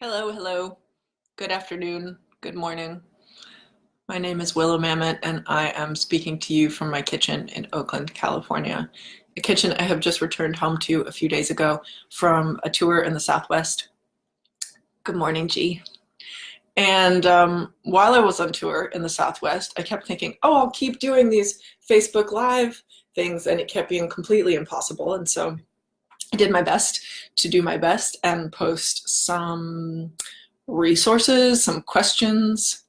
Hello, hello. Good afternoon. Good morning. My name is Willa Mamet, and I am speaking to you from my kitchen in Oakland, California. A kitchen I have just returned home to a few days ago from a tour in the Southwest. Good morning, G. And while I was on tour in the Southwest, I kept thinking, oh, I'll keep doing these Facebook Live things, and it kept being completely impossible. And so I did my best to do my best and post some resources, some questions.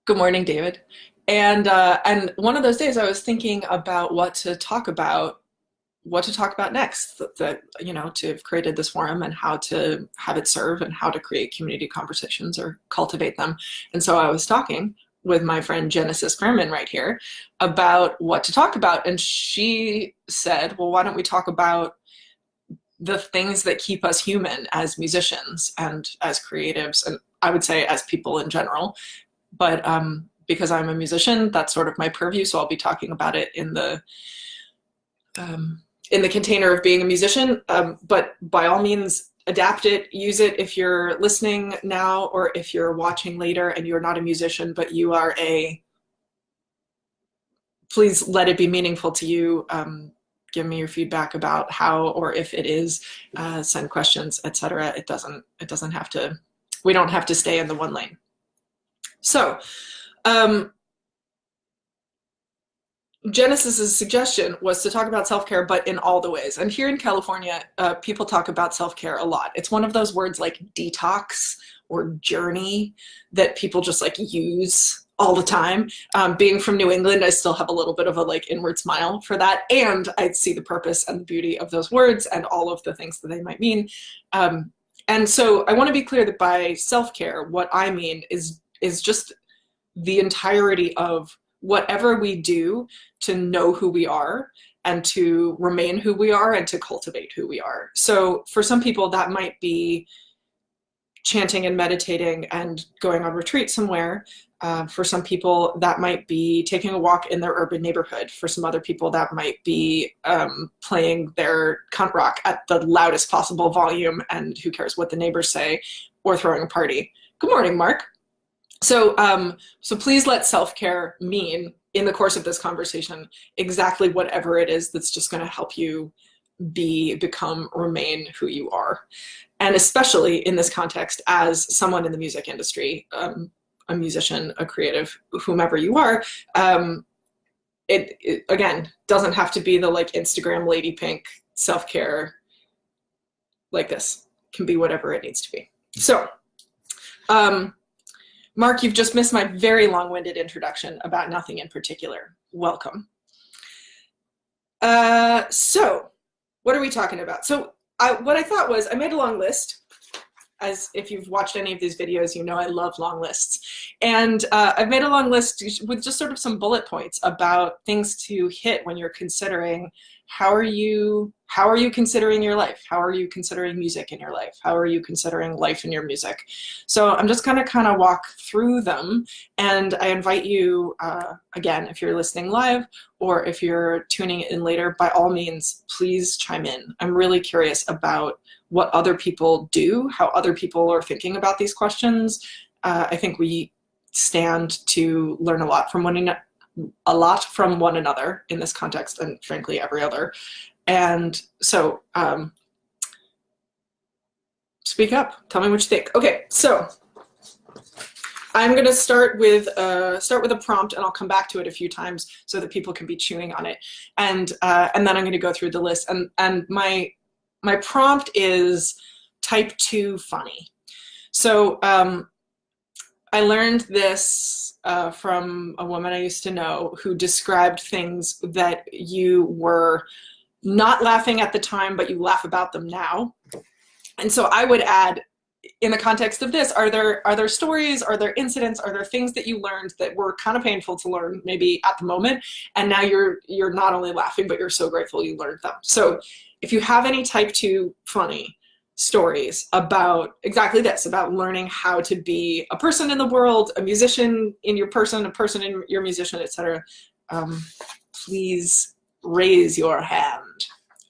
Good morning, David. And one of those days I was thinking about what to talk about next. That to have created this forum and how to have it serve and how to create community conversations or cultivate them. And so I was talking with my friend Genesis Grimman right here about what to talk about, and she said, "Well, why don't we talk about the things that keep us human as musicians and as creatives, and I would say as people in general." But because I'm a musician, that's sort of my purview, so I'll be talking about it in the container of being a musician. But by all means, adapt it, use it if you're listening now or if you're watching later and you're not a musician, but you are please let it be meaningful to you. Give me your feedback about how or if it is, send questions, etc. It doesn't have to, we don't have to stay in the one lane. So, Genesis's suggestion was to talk about self-care, but in all the ways. And here in California, people talk about self-care a lot. It's one of those words like detox or journey that people just like use all the time. Being from New England, I still have a little bit of a like inward smile for that. And I see the purpose and the beauty of those words and all of the things that they might mean. And so I want to be clear that by self-care, what I mean is just the entirety of whatever we do to know who we are and to remain who we are and to cultivate who we are. So for some people that might be chanting and meditating and going on retreat somewhere. For some people that might be taking a walk in their urban neighborhood. For some other people that might be playing their cunt rock at the loudest possible volume and who cares what the neighbors say, or throwing a party. Good morning, Mark. So please let self-care mean, in the course of this conversation, exactly whatever it is that's just going to help you become, remain who you are. And especially in this context, as someone in the music industry, a musician, a creative, whomever you are, it again doesn't have to be the like Instagram lady pink self-care like this. It can be whatever it needs to be. So, Mark, you've just missed my very long-winded introduction about nothing in particular. Welcome. So what are we talking about? So what I thought was I made a long list. As if you've watched any of these videos, you know I love long lists. And I've made a long list with just sort of some bullet points about things to hit when you're considering how are you considering your life? How are you considering music in your life? How are you considering life in your music? So I'm just going to kind of walk through them, and I invite you, again, if you're listening live or if you're tuning in later, by all means, please chime in. I'm really curious about what other people do, how other people are thinking about these questions. I think we stand to learn a lot from one another in this context, and frankly every other. And so speak up, tell me what you think. Okay, so I'm going to start with a prompt, and I'll come back to it a few times so that people can be chewing on it, and then I'm going to go through the list. And my prompt is type 2 funny. So I learned this from a woman I used to know who described things that you were not laughing at the time, but you laugh about them now. And so I would add, in the context of this, are there stories, are there incidents, are there things that you learned that were kind of painful to learn maybe at the moment, and now you're not only laughing, but you're so grateful you learned them. So if you have any type 2 funny stories about exactly this, about learning how to be a person in the world, a musician in your person, a person in your musician, etc., please raise your hand.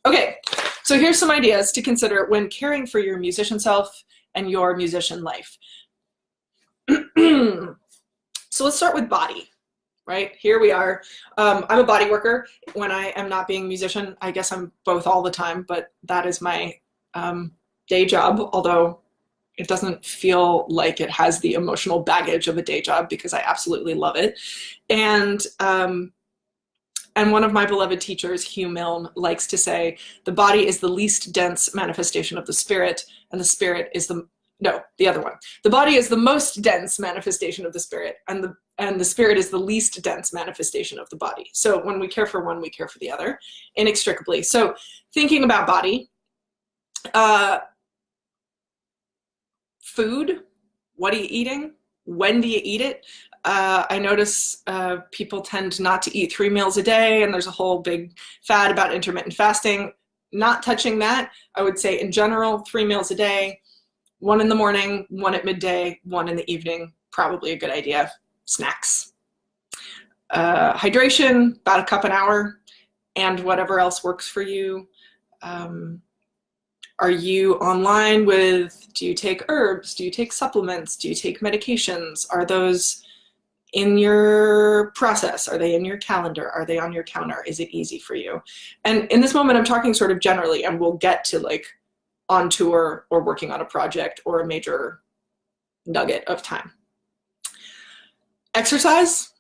Okay, So here's some ideas to consider when caring for your musician self and your musician life. So let's start with body, right? Here we are. I'm a body worker. When I am not being a musician, I guess I'm both all the time, but that is my day job, although it doesn't feel like it has the emotional baggage of a day job because I absolutely love it. And one of my beloved teachers, Hugh Milne, likes to say, the body is the least dense manifestation of the spirit, and the spirit is the other one. The body is the most dense manifestation of the spirit, and the spirit is the least dense manifestation of the body. So when we care for one, we care for the other, inextricably. So thinking about body, food, what are you eating? When do you eat it? I notice people tend not to eat 3 meals a day, and there's a whole big fad about intermittent fasting. Not touching that. I would say in general, 3 meals a day, 1 in the morning, 1 at midday, 1 in the evening, probably a good idea. Snacks. Hydration, about a cup an hour, and whatever else works for you. Are you online with, do you take herbs? Do you take supplements? Do you take medications? Are those in your process? Are they in your calendar? Are they on your counter? Is it easy for you? And in this moment, I'm talking sort of generally, and we'll get to like on tour or working on a project or a major nugget of time. Exercise.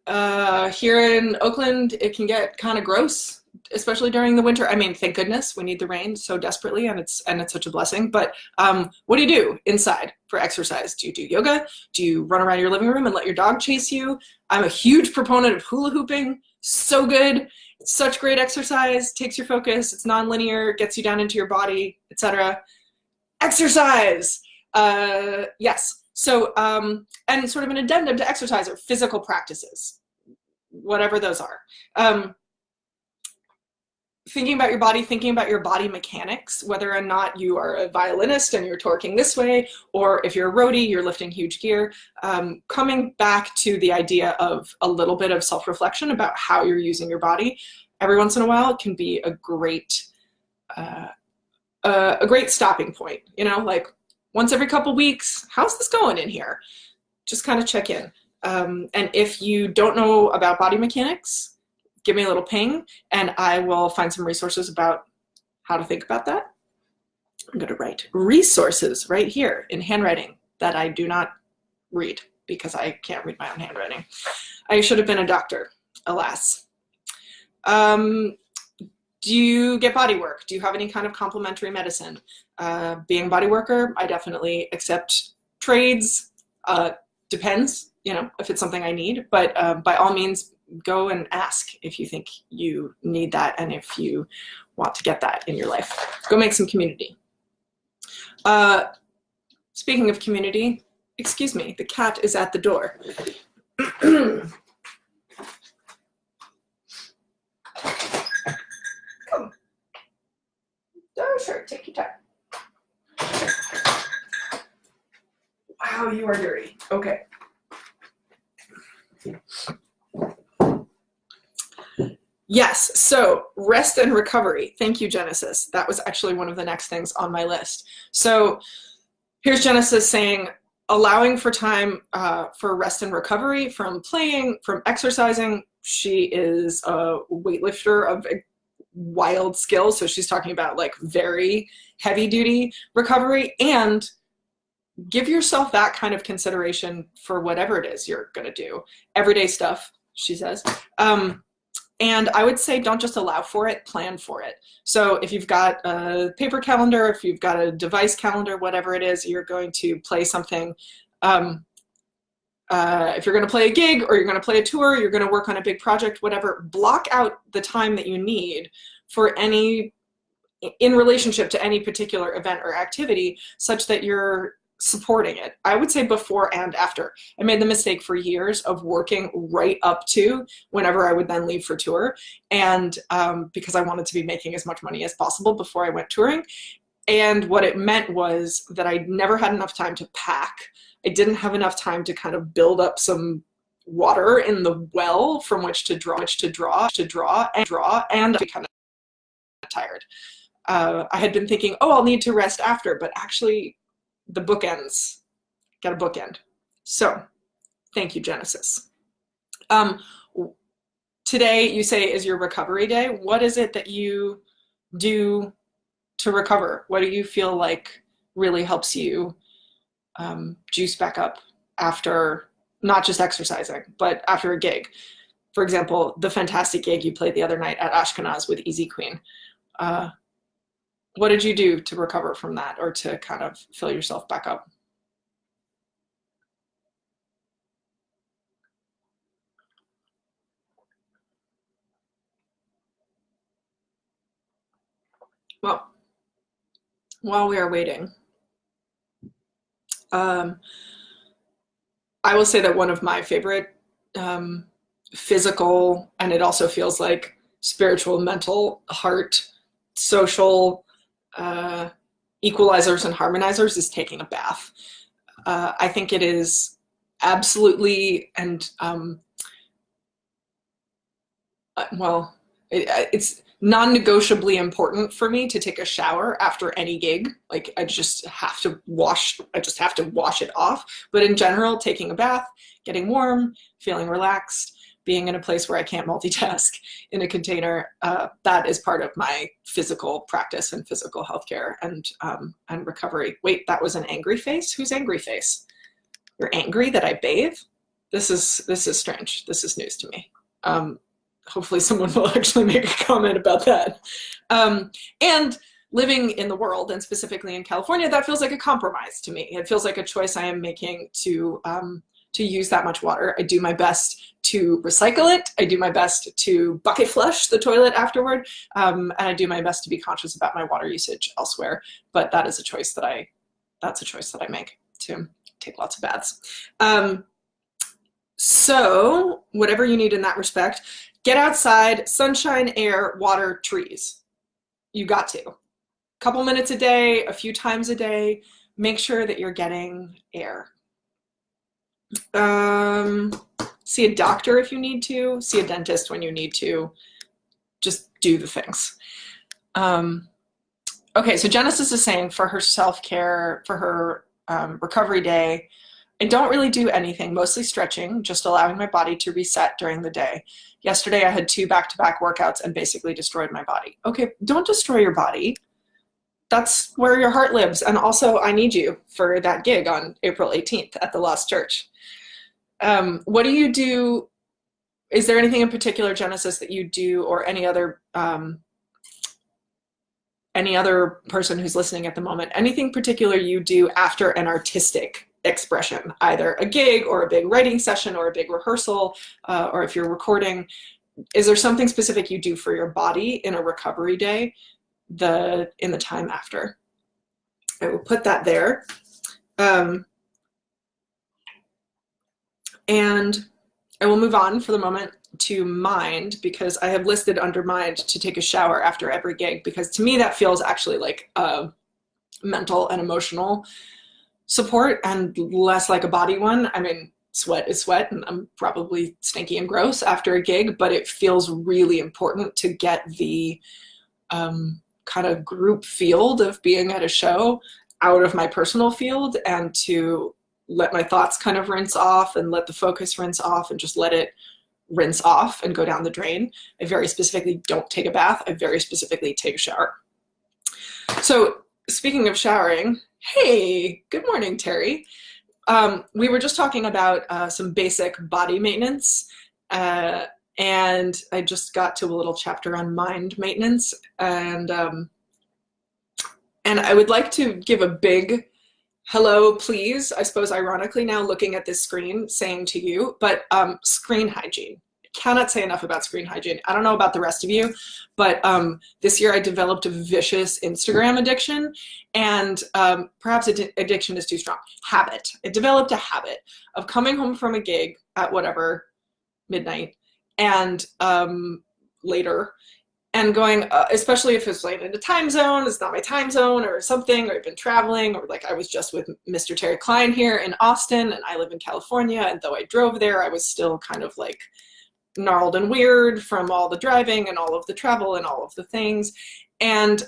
Here in Oakland, it can get kind of gross, especially during the winter. I mean, thank goodness we need the rain so desperately, and it's such a blessing. But what do you do inside for exercise? Do you do yoga? Do you run around your living room and let your dog chase you? I'm a huge proponent of hula hooping. So good. It's such great exercise. Takes your focus. It's non-linear. Gets you down into your body, etc. Exercise. Yes. So, and sort of an addendum to exercise are physical practices, whatever those are. Thinking about your body, thinking about your body mechanics, whether or not you are a violinist and you're torquing this way, or if you're a roadie, you're lifting huge gear. Coming back to the idea of a little bit of self-reflection about how you're using your body every once in a while can be a great stopping point. You know, like once every couple weeks, how's this going in here? Just kind of check in. And if you don't know about body mechanics, give me a little ping and I will find some resources about how to think about that. I'm going to write resources right here in handwriting that I do not read because I can't read my own handwriting. I should have been a doctor, alas. Do you get body work? Do you have any kind of complementary medicine? Being a body worker, I definitely accept trades. Depends, you know, if it's something I need, but by all means, go and ask if you think you need that and if you want to get that in your life. Go make some community. Speaking of community, excuse me, the cat is at the door. Come. Oh, sure, take your time. Wow, you are dirty. Okay. Yes, so rest and recovery. Thank you, Genesis. That was actually one of the next things on my list. So here's Genesis saying, allowing for time for rest and recovery from playing, from exercising. She is a weightlifter of wild skill, so she's talking about like very heavy duty recovery, and give yourself that kind of consideration for whatever it is you're going to do. Everyday stuff, she says. And I would say don't just allow for it, plan for it. So if you've got a paper calendar, if you've got a device calendar, whatever it is, you're going to play something. If you're going to play a gig or you're going to play a tour, you're going to work on a big project, whatever, block out the time that you need for any, in relationship to any particular event or activity, such that you're supporting it. I would say before and after. I made the mistake for years of working right up to whenever I would then leave for tour, and because I wanted to be making as much money as possible before I went touring. And what it meant was that I never had enough time to pack. I didn't have enough time to kind of build up some water in the well from which to draw, and to kind of tired. I had been thinking, oh, I'll need to rest after, but actually the bookends, got a bookend. So thank you, Genesis. Today you say is your recovery day. What is it that you do to recover? What do you feel like really helps you juice back up after not just exercising, but after a gig? For example, the fantastic gig you played the other night at Ashkenaz with Easy Queen. What did you do to recover from that or to kind of fill yourself back up? Well, while we are waiting, um, I will say that one of my favorite physical, and it also feels like spiritual, mental, heart, social equalizers and harmonizers is taking a bath. I think it is absolutely, and well, it's non-negotiably important for me to take a shower after any gig. Like I just have to wash it off. But in general, taking a bath, getting warm, feeling relaxed, being in a place where I can't multitask in a container, that is part of my physical practice and physical healthcare and recovery. Wait, that was an angry face? Who's angry face? You're angry that I bathe? This is strange. This is news to me. Hopefully someone will actually make a comment about that. And living in the world, and specifically in California, that feels like a compromise to me. It feels like a choice I am making to use that much water. I do my best to recycle it. I do my best to bucket flush the toilet afterward. And I do my best to be conscious about my water usage elsewhere. But that is a choice that I make, to take lots of baths. So whatever you need in that respect, get outside, sunshine, air, water, trees. You got to. A couple minutes a day, a few times a day, make sure that you're getting air. See a doctor if you need to, see a dentist when you need to, just do the things. Okay, so Genesis is saying for her self-care, for her recovery day, I don't really do anything, mostly stretching, just allowing my body to reset during the day. Yesterday I had 2 back-to-back workouts and basically destroyed my body. Okay, don't destroy your body. That's where your heart lives. And also I need you for that gig on April 18th at the Lost Church. What do you do? Is there anything in particular, Genesis, that you do, or any other person who's listening at the moment, anything particular you do after an artistic expression, either a gig or a big writing session or a big rehearsal, or if you're recording? Is there something specific you do for your body in a recovery day in the time after? I will put that there. And I will move on for the moment to mind, because I have listed under mind to take a shower after every gig, because to me that feels actually like a mental and emotional support and less like a body one. I mean, sweat is sweat, and I'm probably stinky and gross after a gig, but it feels really important to get the kind of group field of being at a show out of my personal field, and to let my thoughts kind of rinse off and let the focus rinse off and just let it rinse off and go down the drain. I very specifically don't take a bath. I very specifically take a shower. So speaking of showering, hey, good morning, Terry. We were just talking about some basic body maintenance, and I just got to a little chapter on mind maintenance, and I would like to give a big hello, please, I suppose ironically now looking at this screen, saying to you, but screen hygiene. I cannot say enough about screen hygiene. I don't know about the rest of you, but this year I developed a vicious Instagram addiction, and perhaps addiction is too strong. Habit. I developed a habit of coming home from a gig at whatever, midnight, and later, and going, especially if it's like in a time zone, it's not my time zone or something, or I've been traveling, or like I was just with Mr. Terry Klein here in Austin, and I live in California, and though I drove there, I was still kind of like gnarled and weird from all the driving and all of the travel and all of the things. And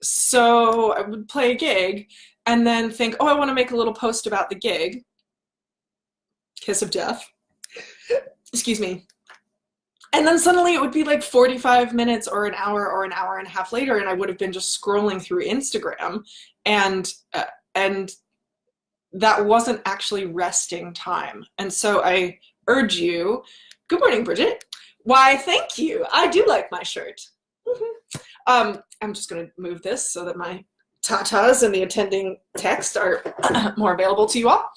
so I would play a gig and then think, oh, I want to make a little post about the gig. Kiss of death. Excuse me. And then suddenly it would be like 45 minutes or an hour and a half later, and I would have been just scrolling through Instagram, and that wasn't actually resting time. And so I urge you, good morning, Bridget. Why, thank you. I do like my shirt. I'm just going to move this so that my tatas and the attending text are more available to you all.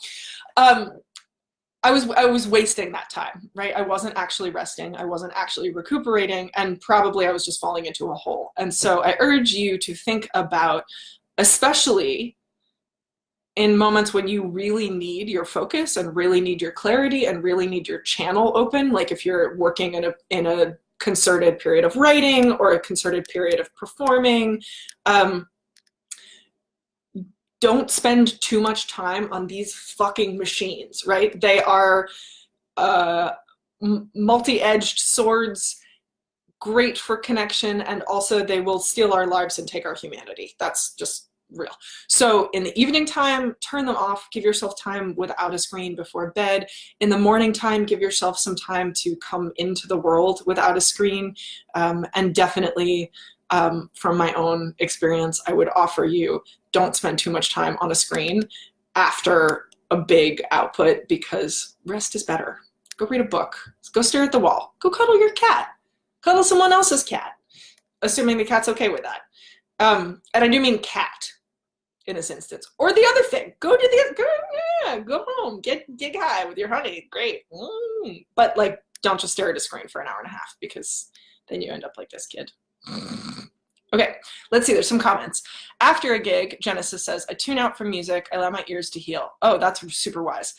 I was wasting that time, right? I wasn't actually resting. I wasn't actually recuperating, and probably I was just falling into a hole. And so I urge you to think about, especially in moments when you really need your focus and really need your clarity and really need your channel open, like if you're working in a concerted period of writing or a concerted period of performing, don't spend too much time on these fucking machines, right? They are multi-edged swords, great for connection, and also they will steal our lives and take our humanity. That's just real. So in the evening time, turn them off, give yourself time without a screen before bed. In the morning time, give yourself some time to come into the world without a screen. And definitely, from my own experience, I would offer you, don't spend too much time on a screen after a big output, because rest is better. Go read a book. Go stare at the wall. Go cuddle your cat. Cuddle someone else's cat, assuming the cat's okay with that. And I do mean cat in this instance. Or the other thing, go home, get high with your honey. Great. But like, don't just stare at a screen for an hour and a half, because then you end up like this kid. Okay, let's see, there's some comments. After a gig, Genesis says, I tune out from music, I allow my ears to heal. Oh, that's super wise.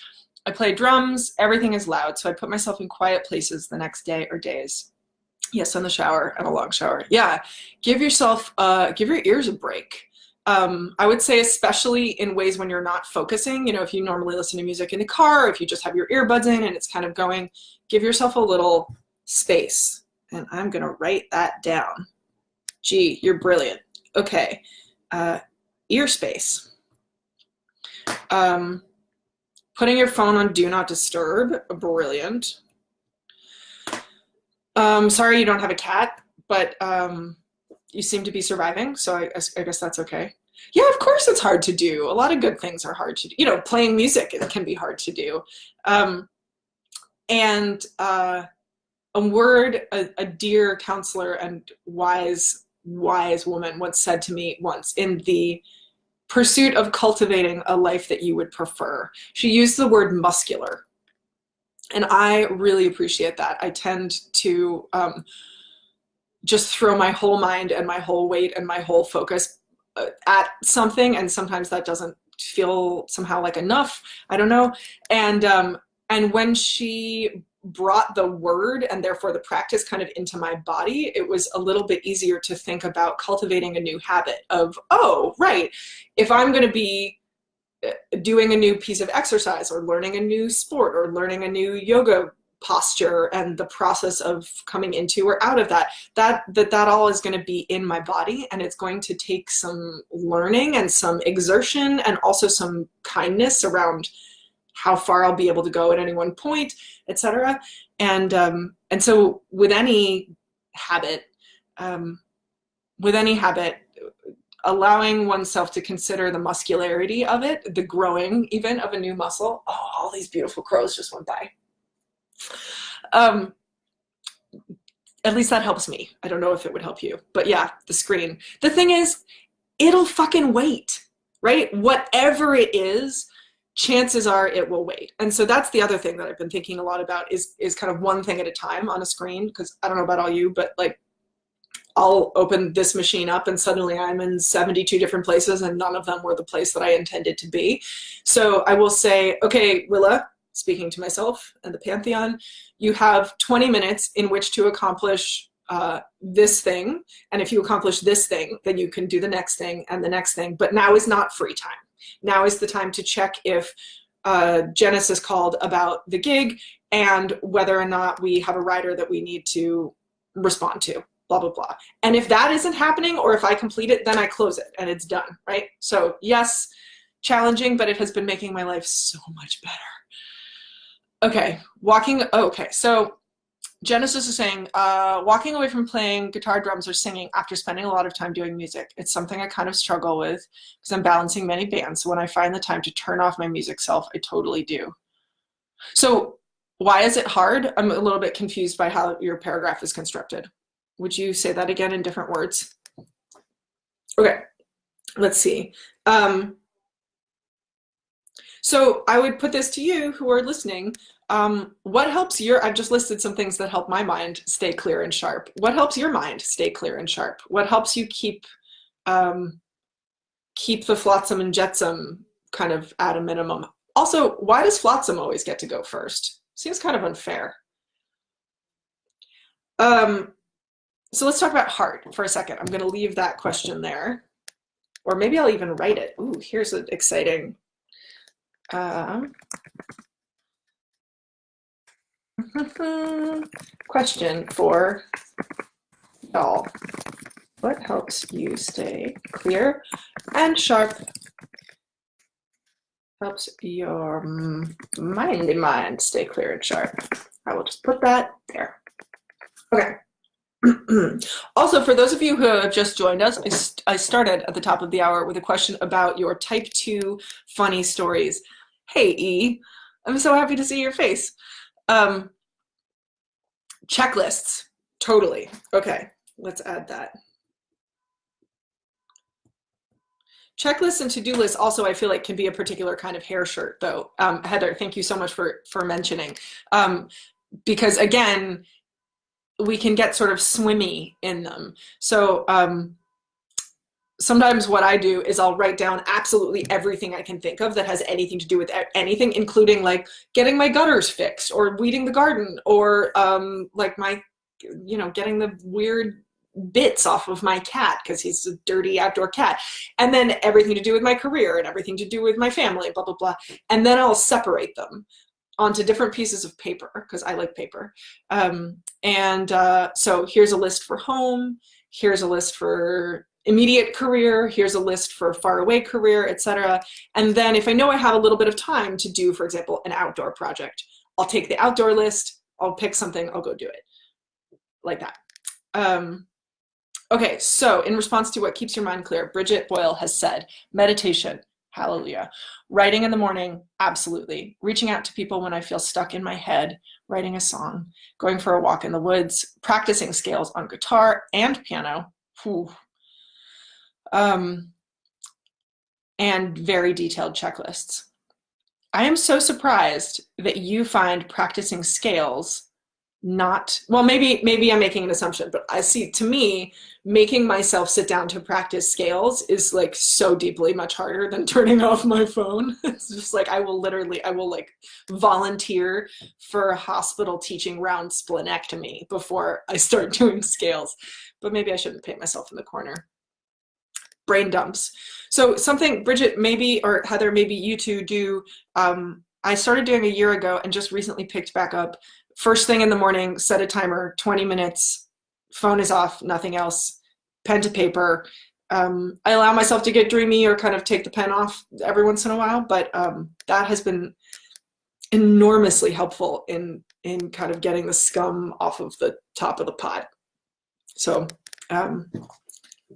I play drums, everything is loud, so I put myself in quiet places the next day or days. Yes, in the shower and a long shower. Yeah, give your ears a break. I would say especially in ways when you're not focusing, you know, if you normally listen to music in the car, or if you just have your earbuds in and it's kind of going, give yourself a little space. And I'm gonna write that down. Gee, you're brilliant. Okay, ear space. Putting your phone on Do Not Disturb, brilliant. Sorry you don't have a cat, but you seem to be surviving, so I guess that's okay. Yeah, of course it's hard to do. A lot of good things are hard to do. You know, playing music, it can be hard to do. And a dear counselor and wise woman once said to me once, in the pursuit of cultivating a life that you would prefer, she used the word muscular. And I really appreciate that. I tend to just throw my whole mind and my whole weight and my whole focus at something, and sometimes that doesn't feel somehow like enough. I don't know. And when she brought the word and therefore the practice kind of into my body, it was a little bit easier to think about cultivating a new habit of, oh, right, if I'm going to be doing a new piece of exercise or learning a new sport or learning a new yoga posture, and the process of coming into or out of that all is going to be in my body, and it's going to take some learning and some exertion and also some kindness around how far I'll be able to go at any one point, etc. And so with any habit, allowing oneself to consider the muscularity of it, the growing even of a new muscle. Oh, all these beautiful crows just went by. At least that helps me. I don't know if it would help you, but yeah, the screen. The thing is, it'll fucking wait, right? Whatever it is, chances are it will wait. And so that's the other thing that I've been thinking a lot about is kind of one thing at a time on a screen, because I don't know about all you, but like, I'll open this machine up and suddenly I'm in 72 different places and none of them were the place that I intended to be. So I will say, okay, Willa, speaking to myself and the Pantheon, you have 20 minutes in which to accomplish this thing. And if you accomplish this thing, then you can do the next thing and the next thing. But now is not free time. Now is the time to check if Genesis called about the gig and whether or not we have a writer that we need to respond to. blah, blah, blah. And if that isn't happening, or if I complete it, then I close it and it's done, right? So yes, challenging, but it has been making my life so much better. Okay, walking, okay, so Genesis is saying, walking away from playing guitar, drums, or singing after spending a lot of time doing music. It's something I kind of struggle with because I'm balancing many bands. So when I find the time to turn off my music self, I totally do. So why is it hard? I'm a little bit confused by how your paragraph is constructed. Would you say that again in different words? Okay, let's see. So I would put this to you who are listening. What helps your, I've just listed some things that help my mind stay clear and sharp. What helps your mind stay clear and sharp? What helps you keep the flotsam and jetsam kind of at a minimum? Also, why does flotsam always get to go first? Seems kind of unfair. So let's talk about heart for a second. I'm going to leave that question there. Or maybe I'll even write it. Ooh, here's an exciting question for y'all. What helps you stay clear and sharp? Helps your mindy mind stay clear and sharp. I will just put that there. Okay. Also, for those of you who have just joined us, I started at the top of the hour with a question about your type 2 funny stories. Hey, E, I'm so happy to see your face. Checklists, totally. Okay, let's add that. Checklists and to-do lists also, I feel like, can be a particular kind of hair shirt, though. Heather, thank you so much for mentioning. Because again, we can get sort of swimmy in them. So sometimes what I do is I'll write down absolutely everything I can think of that has anything to do with anything, including like getting my gutters fixed or weeding the garden or like my, you know, getting the weird bits off of my cat because he's a dirty outdoor cat, and then everything to do with my career and everything to do with my family, blah, blah, blah. And then I'll separate them onto different pieces of paper because I like paper. So here's a list for home, here's a list for immediate career, here's a list for far away career, etc. And then if I know I have a little bit of time to do, for example, an outdoor project, I'll take the outdoor list, I'll pick something, I'll go do it. Like that. Okay, so in response to what keeps your mind clear, Bridget Boyle has said, meditation, hallelujah. Writing in the morning, absolutely. Reaching out to people when I feel stuck in my head, writing a song, going for a walk in the woods, practicing scales on guitar and piano, and very detailed checklists. I am so surprised that you find practicing scales not, well, maybe I'm making an assumption, but I see, to me, making myself sit down to practice scales is like so deeply much harder than turning off my phone. It's just like I will like volunteer for a hospital teaching round splenectomy before I start doing scales. But maybe I shouldn't paint myself in the corner. Brain dumps. So something, Bridget, maybe, or Heather, maybe you two do, I started doing a year ago and just recently picked back up. First thing in the morning, set a timer, 20 minutes, phone is off, nothing else, pen to paper. I allow myself to get dreamy or kind of take the pen off every once in a while, but that has been enormously helpful in kind of getting the scum off of the top of the pot. So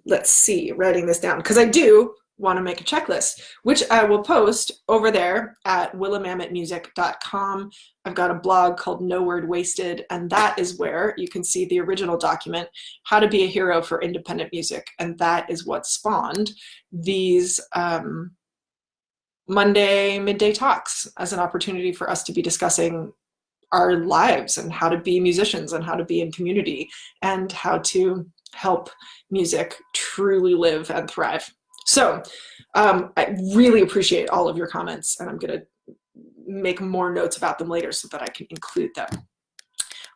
let's see, writing this down, because I do want to make a checklist, which I will post over there at willamametmusic.com. I've got a blog called No Word Wasted, and that is where you can see the original document, How to Be a Hero for Independent Music, and that is what spawned these Monday midday talks as an opportunity for us to be discussing our lives and how to be musicians and how to be in community and how to help music truly live and thrive. So I really appreciate all of your comments, and I'm going to make more notes about them later so that I can include them.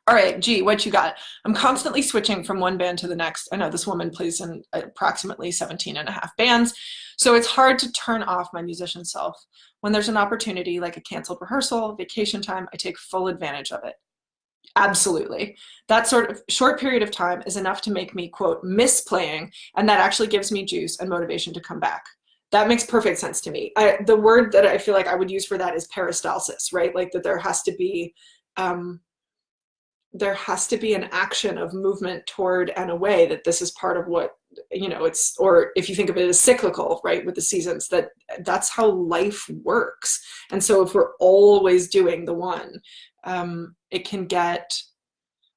All right, G, what you got? I'm constantly switching from one band to the next. I know this woman plays in approximately 17 and a half bands, so it's hard to turn off my musician self. When there's an opportunity like a canceled rehearsal, vacation time, I take full advantage of it. Absolutely. That sort of short period of time is enough to make me, quote, miss playing, and that actually gives me juice and motivation to come back. That makes perfect sense to me. The word that I feel like I would use for that is peristalsis, right? Like that um, there has to be an action of movement toward and away, that this is part of what, it's, or if you think of it as cyclical, right, with the seasons, that's how life works. And so if we're always doing the one, it can get,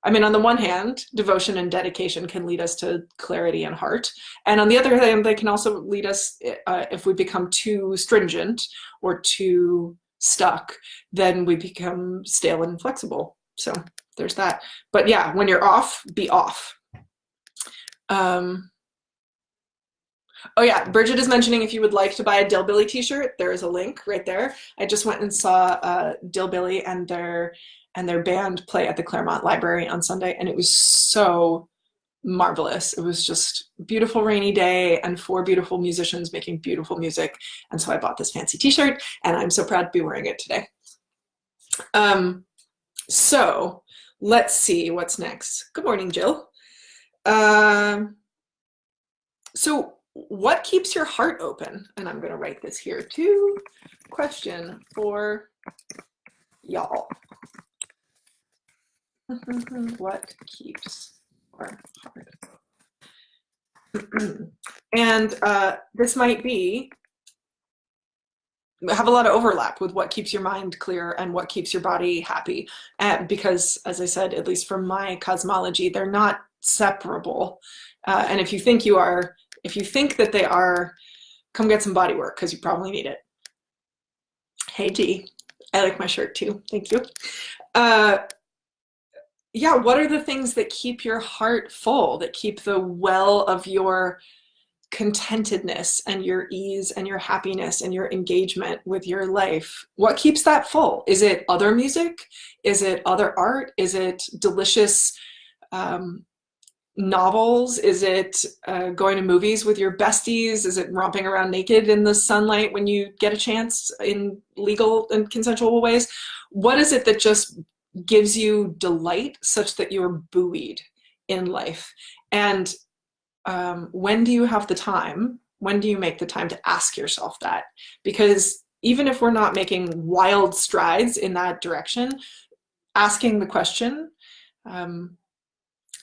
I mean, on the one hand, devotion and dedication can lead us to clarity and heart. And on the other hand, they can also lead us, if we become too stringent or too stuck, then we become stale and inflexible. So there's that. But yeah, when you're off, be off. Um, oh yeah, Bridget is mentioning if you would like to buy a Dillbilly t-shirt, there is a link right there. I just went and saw Dillbilly and their band play at the Claremont Library on Sunday, and it was so marvelous. It was just beautiful rainy day and four beautiful musicians making beautiful music. And so I bought this fancy t-shirt, and I'm so proud to be wearing it today. So let's see what's next. Good morning, Jill. So what keeps your heart open? And I'm going to write this here too. Question for y'all. What keeps our heart open? And this might have a lot of overlap with what keeps your mind clear and what keeps your body happy. Because, as I said, at least from my cosmology, they're not separable. And if you think that they are, come get some body work because you probably need it. Hey G, I like my shirt too. Thank you. Yeah, what are the things that keep your heart full, that keep the well of your contentedness and your ease and your happiness and your engagement with your life? What keeps that full? Is it other music? Is it other art? Is it delicious novels? Is it going to movies with your besties? Is it romping around naked in the sunlight when you get a chance in legal and consensual ways? What is it that just gives you delight such that you're buoyed in life? And when do you have the time? When do you make the time to ask yourself that? Because even if we're not making wild strides in that direction, asking the question,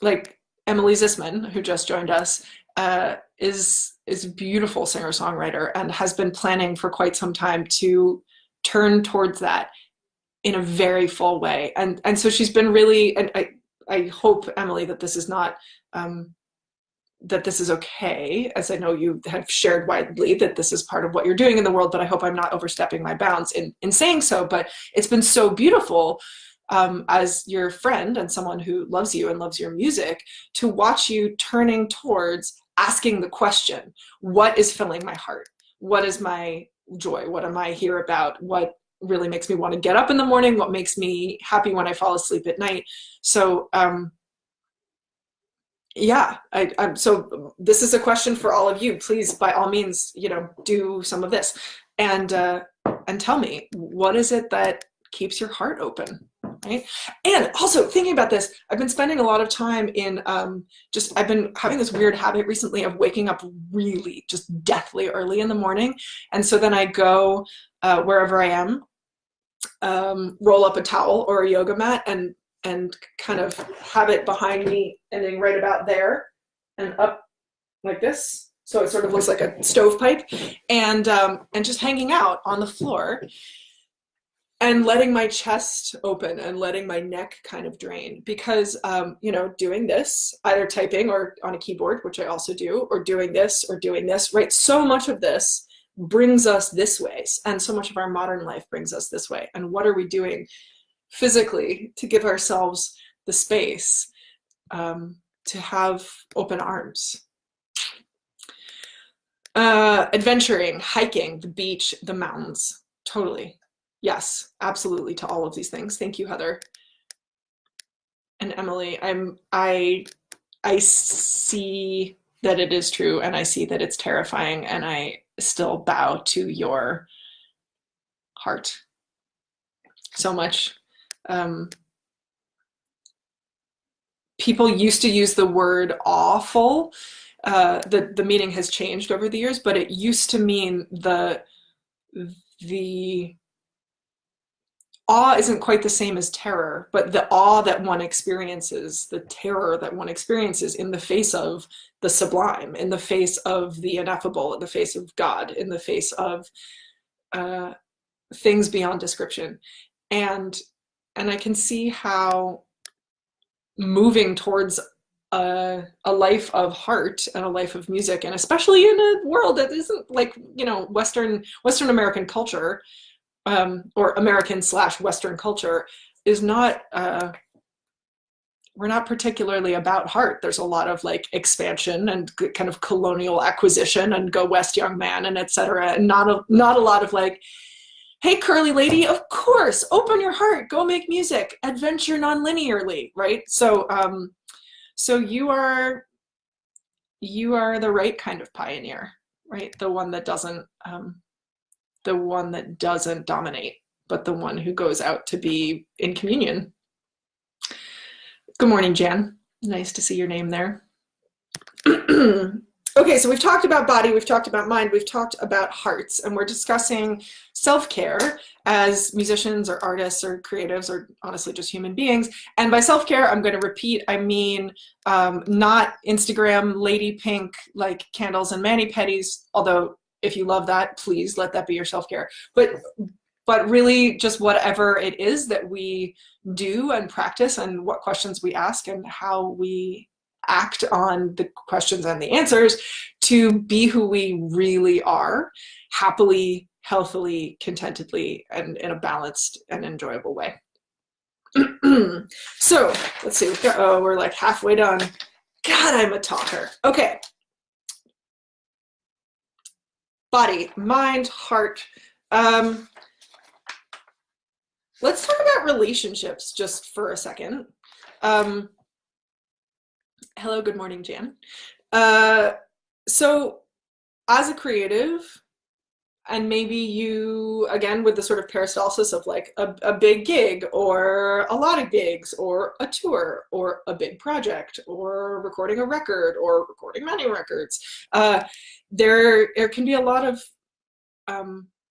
like Emily Zisman, who just joined us, is a beautiful singer-songwriter and has been planning for quite some time to turn towards that in a very full way. And so she's been really, and I hope, Emily, that this is not that this is okay, as I know you have shared widely that this is part of what you're doing in the world, but I hope I'm not overstepping my bounds in saying so. But it's been so beautiful, as your friend and someone who loves you and loves your music, to watch you turning towards asking the question, what is filling my heart? What is my joy? What am I here about? What really makes me want to get up in the morning? What makes me happy when I fall asleep at night? So yeah, so this is a question for all of you. Please, by all means, do some of this, and tell me, what is it that keeps your heart open, right? And also thinking about this, I've been spending a lot of time in I've been having this weird habit recently of waking up really just deathly early in the morning, and so then I go wherever I am, roll up a towel or a yoga mat and kind of have it behind me, ending right about there and up like this. So it sort of looks like a stovepipe, and just hanging out on the floor and letting my chest open and letting my neck kind of drain. Because, doing this, either typing or on a keyboard, which I also do, or doing this, right? So much of this brings us this way, and so much of our modern life brings us this way. And what are we doing physically to give ourselves the space to have open arms? Adventuring, hiking, the beach, the mountains. Totally. Yes, absolutely, to all of these things. Thank you, Heather. And Emily, I see that it is true, and I see that it's terrifying, and I still bow to your heart so much. people used to use the word awful. The meaning has changed over the years, but it used to mean the awe isn't quite the same as terror, but the awe that one experiences, the terror that one experiences in the face of the sublime, in the face of the ineffable, in the face of God, in the face of uh, things beyond description. And I can see how moving towards a life of heart and a life of music, and especially in a world that isn't like, you know, Western American culture, or American slash Western culture is not, we're not particularly about heart. There's a lot of like expansion and kind of colonial acquisition and go west young man and etc. And not a lot of like, hey curly lady, of course, open your heart, go make music, adventure non-linearly, right? So so you are the right kind of pioneer, right? The one that doesn't dominate, but the one who goes out to be in communion. Good morning, Jan. Nice to see your name there. Okay, so we've talked about body, we've talked about mind, we've talked about hearts, and we're discussing self-care as musicians or artists or creatives or honestly just human beings. And by self-care, I'm going to repeat, I mean not Instagram lady pink like candles and mani-pedis, although if you love that, please let that be your self-care. But really just whatever it is that we do and practice and what questions we ask and how we act on the questions and the answers to be who we really are, happily, healthily, contentedly, and in a balanced and enjoyable way. So let's see, we're like halfway done. God, I'm a talker. Okay. Body, mind, heart. Let's talk about relationships just for a second. Hello, good morning, Jan. So as a creative, and maybe you, again, with the sort of peristalsis of like a big gig or a lot of gigs or a tour or a big project or recording a record or recording many records, there can be a lot of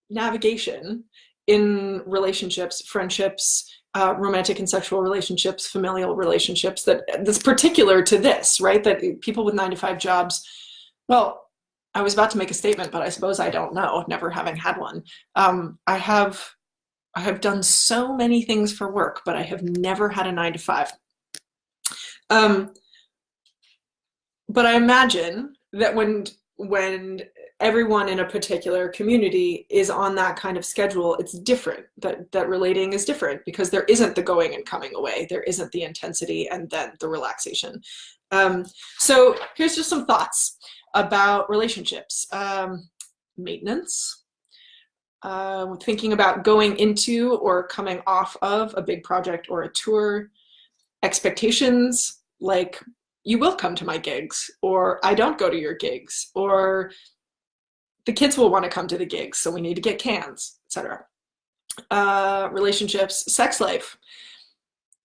navigation in relationships, friendships, romantic and sexual relationships, familial relationships that's particular to this, right? That people with 9-to-5 jobs, well, I was about to make a statement, but I suppose I don't know, never having had one. I have done so many things for work, but I have never had a 9-to-5. But I imagine that when everyone in a particular community is on that kind of schedule, it's different. That relating is different because there isn't the going and coming away. There isn't the intensity and then the relaxation. So here's just some thoughts about relationships. Maintenance, thinking about going into or coming off of a big project or a tour. Expectations, like you will come to my gigs, or I don't go to your gigs, or the kids will want to come to the gigs, so we need to get cans, etc. Relationships, sex life.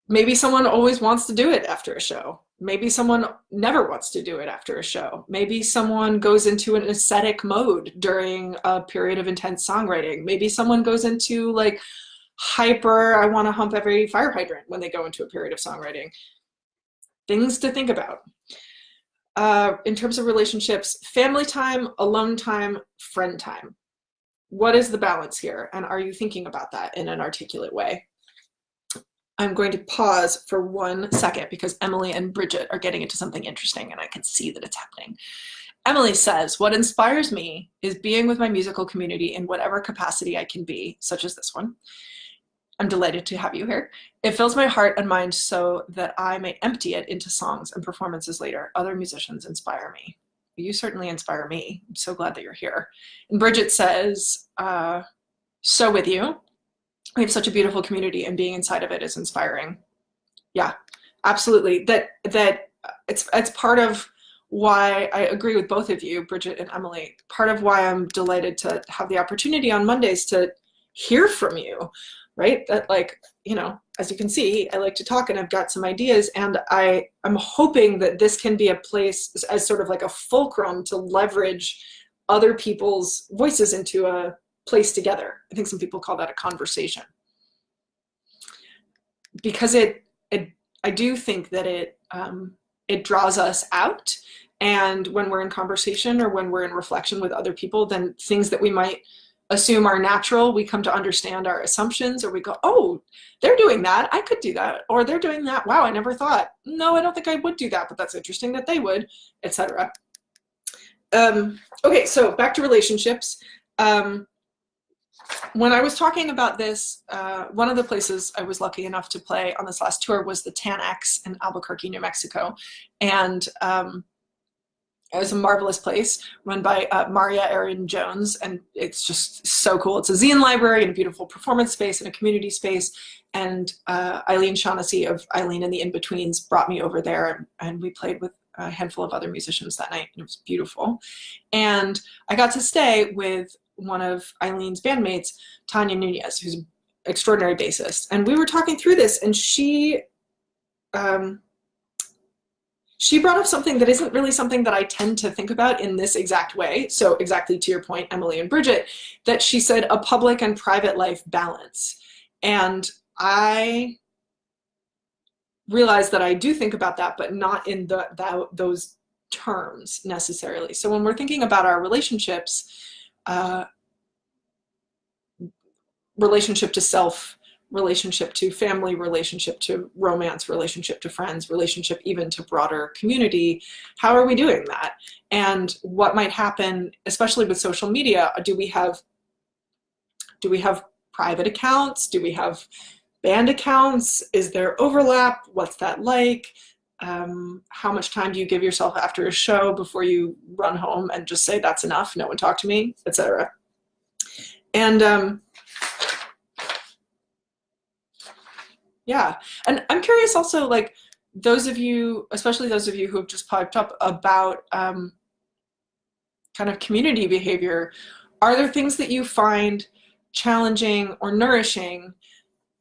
Maybe someone always wants to do it after a show. Maybe someone never wants to do it after a show. Maybe someone goes into an ascetic mode during a period of intense songwriting. Maybe someone goes into like hyper, I want to hump every fire hydrant when they go into a period of songwriting. Things to think about. In terms of relationships, family time, alone time, friend time. What is the balance here? And are you thinking about that in an articulate way? I'm going to pause for 1 second because Emily and Bridget are getting into something interesting and I can see that it's happening. Emily says, what inspires me is being with my musical community in whatever capacity I can be, such as this one. I'm delighted to have you here. It fills my heart and mind so that I may empty it into songs and performances later. Other musicians inspire me. You certainly inspire me. I'm so glad that you're here. And Bridget says, so with you. We have such a beautiful community and being inside of it is inspiring. Yeah, absolutely. That it's part of why I agree with both of you, Bridget and Emily. Part of why I'm delighted to have the opportunity on Mondays to hear from you, right? That, like, you know, as you can see, I like to talk and I've got some ideas, and I'm hoping that this can be a place as sort of like a fulcrum to leverage other people's voices into a place together. I think some people call that a conversation. Because I do think that it draws us out, and when we're in conversation or when we're in reflection with other people, then things that we might assume are natural, we come to understand our assumptions, or we go, oh, they're doing that, I could do that, or they're doing that, wow, I never thought, no, I don't think I would do that, but that's interesting that they would, etc. Okay, so back to relationships. When I was talking about this, one of the places I was lucky enough to play on this last tour was the 10X in Albuquerque, New Mexico. And it was a marvelous place run by Maria Erin Jones, and it's just so cool. It's a zine library and a beautiful performance space and a community space. And Eileen Shaughnessy of Eileen and the In-Betweens brought me over there, and we played with a handful of other musicians that night, and it was beautiful. And I got to stay with one of Eileen's bandmates, Tanya Nunez, who's an extraordinary bassist. And we were talking through this, and she brought up something that isn't really something that I tend to think about in this exact way. So exactly to your point, Emily and Bridget, that she said a public and private life balance. And I realized that I do think about that, but not in those terms necessarily. So when we're thinking about our relationships, relationship to self, relationship to family, relationship to romance, relationship to friends, relationship even to broader community, how are we doing that? And what might happen, especially with social media, do we have private accounts? Do we have band accounts? Is there overlap? What's that like? How much time do you give yourself after a show before you run home and just say, that's enough, no one talk to me, etc.? And yeah, and I'm curious also, like, those of you, especially those of you who have just piped up about kind of community behavior, are there things that you find challenging or nourishing,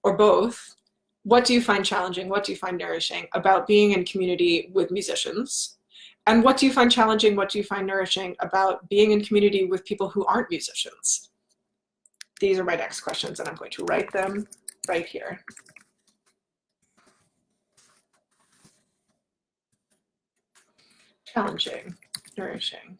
or both? What do you find challenging? What do you find nourishing about being in community with musicians? And what do you find challenging? What do you find nourishing about being in community with people who aren't musicians? These are my next questions, and I'm going to write them right here. Challenging, nourishing.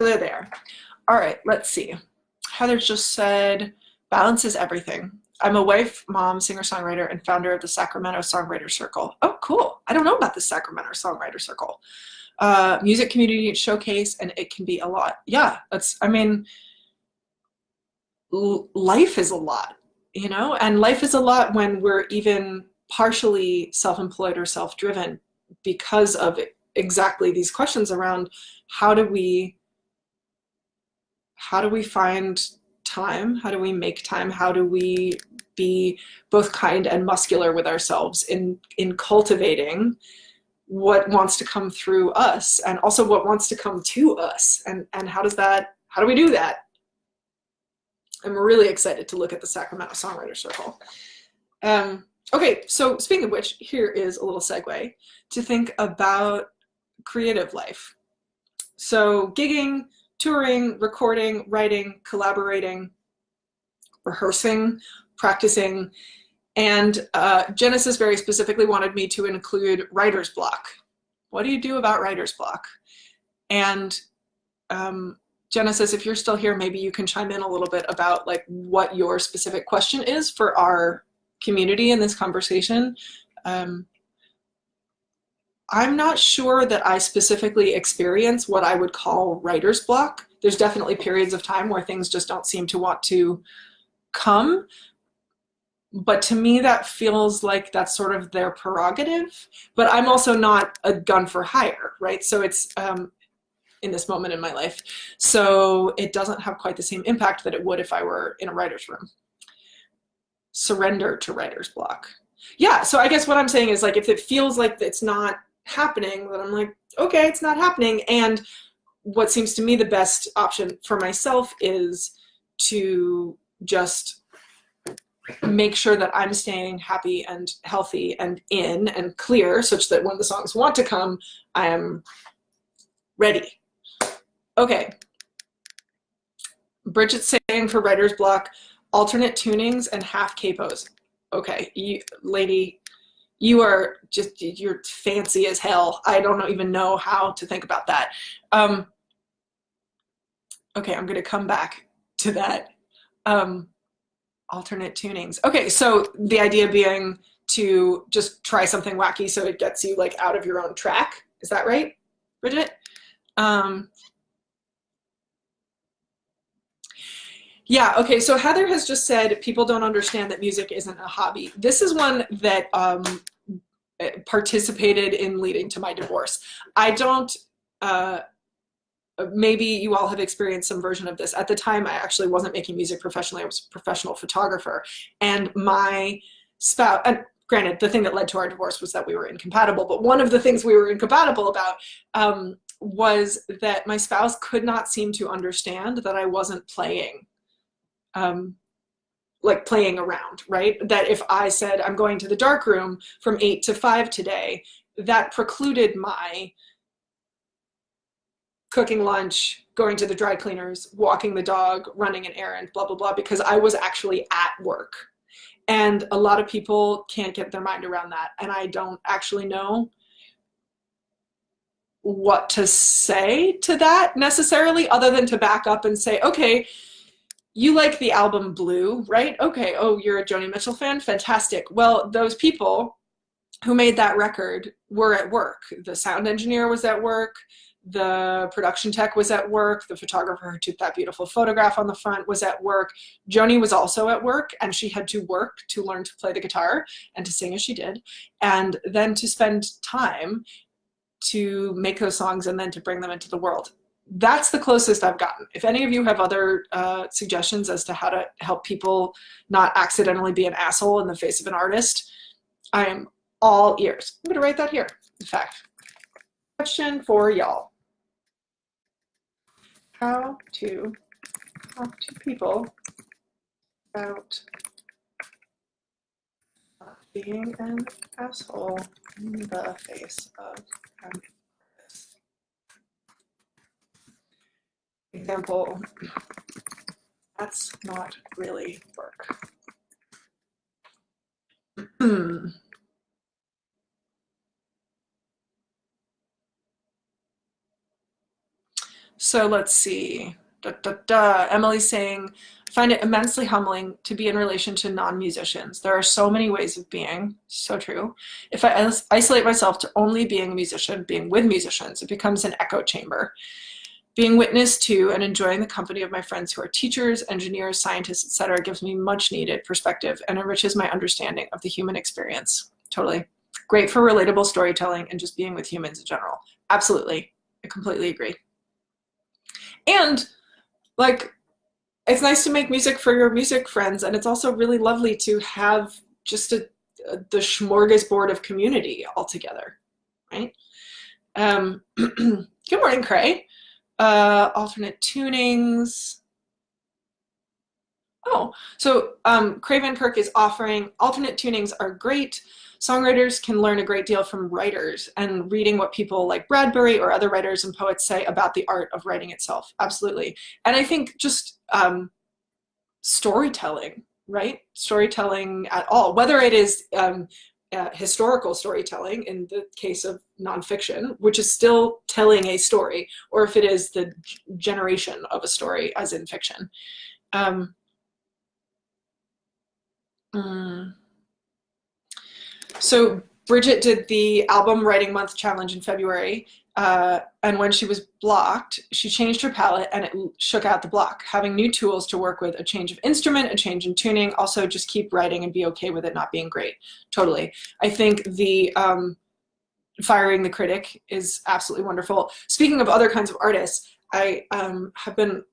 They're there. All right, let's see. Heather just said, balance is everything. I'm a wife, mom, singer-songwriter, and founder of the Sacramento Songwriter Circle. Oh, cool. I don't know about the Sacramento Songwriter Circle. Music community showcase, and it can be a lot. Yeah, that's, I mean, life is a lot, you know, and life is a lot when we're even partially self-employed or self-driven because of exactly these questions around how do we find time? How do we make time? How do we be both kind and muscular with ourselves in cultivating what wants to come through us, and also what wants to come to us? And how do we do that? I'm really excited to look at the Sacramento Songwriter Circle. Okay, so speaking of which, here is a little segue to think about creative life. So gigging, touring, recording, writing, collaborating, rehearsing, practicing, and Genesis very specifically wanted me to include writer's block. What do you do about writer's block? And Genesis, if you're still here, maybe you can chime in a little bit about like what your specific question is for our community in this conversation. I'm not sure that I specifically experience what I would call writer's block. There's definitely periods of time where things just don't seem to want to come. But to me, that feels like that's sort of their prerogative. But I'm also not a gun for hire, right? So it's, in this moment in my life. So it doesn't have quite the same impact that it would if I were in a writer's room. Surrender to writer's block. Yeah, so I guess what I'm saying is, like, if it feels like it's not happening, then I'm like, okay, it's not happening. And what seems to me the best option for myself is to just make sure that I'm staying happy and healthy and in and clear, such that when the songs want to come, I am ready. Okay. Bridget's saying for writer's block, alternate tunings and half capos. Okay, lady, you're fancy as hell. I don't even know how to think about that. Okay, I'm gonna come back to that. Alternate tunings. Okay, so the idea being to just try something wacky so it gets you like out of your own track. Is that right, Bridget? Yeah, okay, so Heather has just said people don't understand that music isn't a hobby. This is one that participated in leading to my divorce. I don't, maybe you all have experienced some version of this. At the time, I actually wasn't making music professionally. I was a professional photographer. And my spouse, and granted, the thing that led to our divorce was that we were incompatible, but one of the things we were incompatible about was that my spouse could not seem to understand that I wasn't playing. Like playing around, right? That if I said I'm going to the dark room from 8 to 5 today, that precluded my cooking lunch, going to the dry cleaners, walking the dog, running an errand, blah, blah, blah, because I was actually at work. And a lot of people can't get their mind around that. And I don't actually know what to say to that necessarily, other than to back up and say, okay, you like the album Blue, right? Okay, oh, you're a Joni Mitchell fan? Fantastic. Well, those people who made that record were at work. The sound engineer was at work, the production tech was at work, the photographer who took that beautiful photograph on the front was at work. Joni was also at work, and she had to work to learn to play the guitar and to sing as she did, and then to spend time to make those songs and then to bring them into the world. That's the closest I've gotten. If any of you have other suggestions as to how to help people not accidentally be an asshole in the face of an artist, I am all ears. I'm gonna write that here, in fact. Question for y'all. How to talk to people about being an asshole in the face of an artist. Example, that's not really work. So let's see. Emily's saying, find it immensely humbling to be in relation to non-musicians. There are so many ways of being. So true. If I isolate myself to only being a musician, being with musicians, it becomes an echo chamber. Being witness to and enjoying the company of my friends who are teachers, engineers, scientists, etc., gives me much needed perspective and enriches my understanding of the human experience. Totally. Great for relatable storytelling and just being with humans in general. Absolutely. I completely agree. And like, it's nice to make music for your music friends, and it's also really lovely to have just the smorgasbord of community all together, right? Good morning, Cray. Alternate tunings. Oh, so Craven Kirk is offering alternate tunings are great. Songwriters can learn a great deal from writers and reading what people like Bradbury or other writers and poets say about the art of writing itself. Absolutely. And I think just storytelling, right? Storytelling at all, whether it is historical storytelling in the case of nonfiction, which is still telling a story, or if it is the generation of a story as in fiction. So Bridget did the album writing month challenge in February, and when she was blocked, she changed her palette and it shook out the block. Having new tools to work with, a change of instrument, a change in tuning, also just keep writing and be okay with it not being great. Totally. I think the firing the critic is absolutely wonderful. Speaking of other kinds of artists, I have been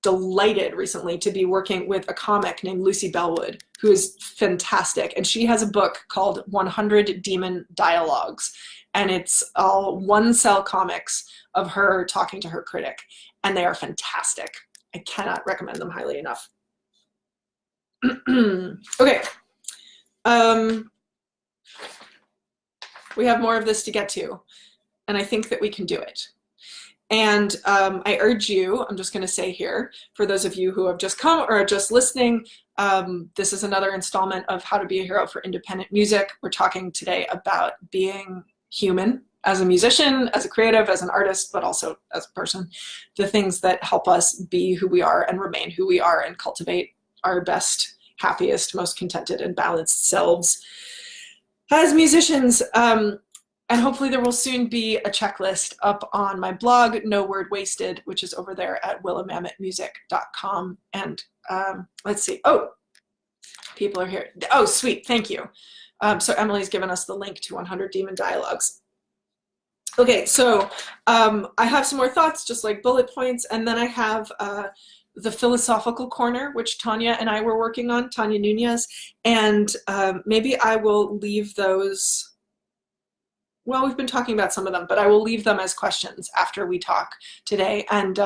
delighted recently to be working with a comic named Lucy Bellwood, who is fantastic. And she has a book called 100 Demon Dialogues. And it's all one-cell comics of her talking to her critic. And they are fantastic. I cannot recommend them highly enough. Okay. We have more of this to get to. And I think that we can do it. And I urge you, I'm just going to say here, for those of you who have just come or are just listening, this is another installment of How to Be a Hero for Independent Music. We're talking today about being human as a musician, as a creative, as an artist, but also as a person. The things that help us be who we are and remain who we are and cultivate our best, happiest, most contented and balanced selves as musicians. And hopefully there will soon be a checklist up on my blog, No Word Wasted, which is over there at willamametmusic.com. And let's see. Oh, people are here. Oh, sweet. Thank you. So Emily's given us the link to 100 Demon Dialogues. Okay, so I have some more thoughts, just like bullet points. And then I have the philosophical corner, which Tanya and I were working on, Tanya Nunez. And maybe I will leave those. Well, we've been talking about some of them, but I will leave them as questions after we talk today. And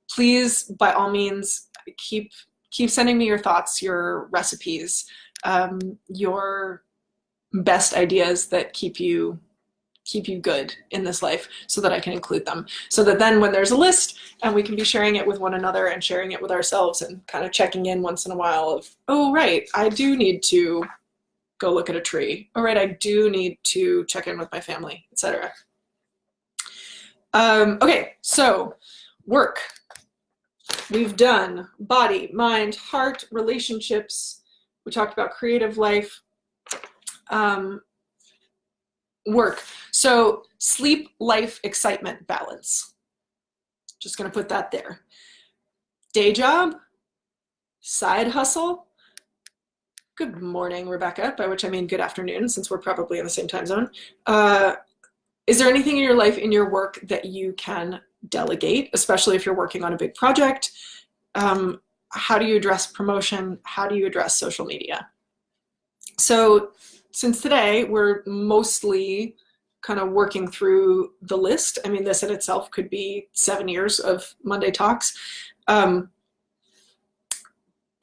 please, by all means, keep sending me your thoughts, your recipes, your best ideas that keep you good in this life, so that I can include them. So that then when there's a list and we can be sharing it with one another and sharing it with ourselves and kind of checking in once in a while of, oh, right, I do need to go look at a tree. All right, I do need to check in with my family, etc. Okay, so work. We've done body, mind, heart, relationships. We talked about creative life. Work. So sleep, life, excitement, balance. Just going to put that there. Day job, side hustle. Good morning, Rebecca, by which I mean good afternoon, since we're probably in the same time zone. Is there anything in your life, in your work, that you can delegate, especially if you're working on a big project? How do you address promotion? How do you address social media? So since today we're mostly kind of working through the list, I mean, this in itself could be 7 years of Monday Talks.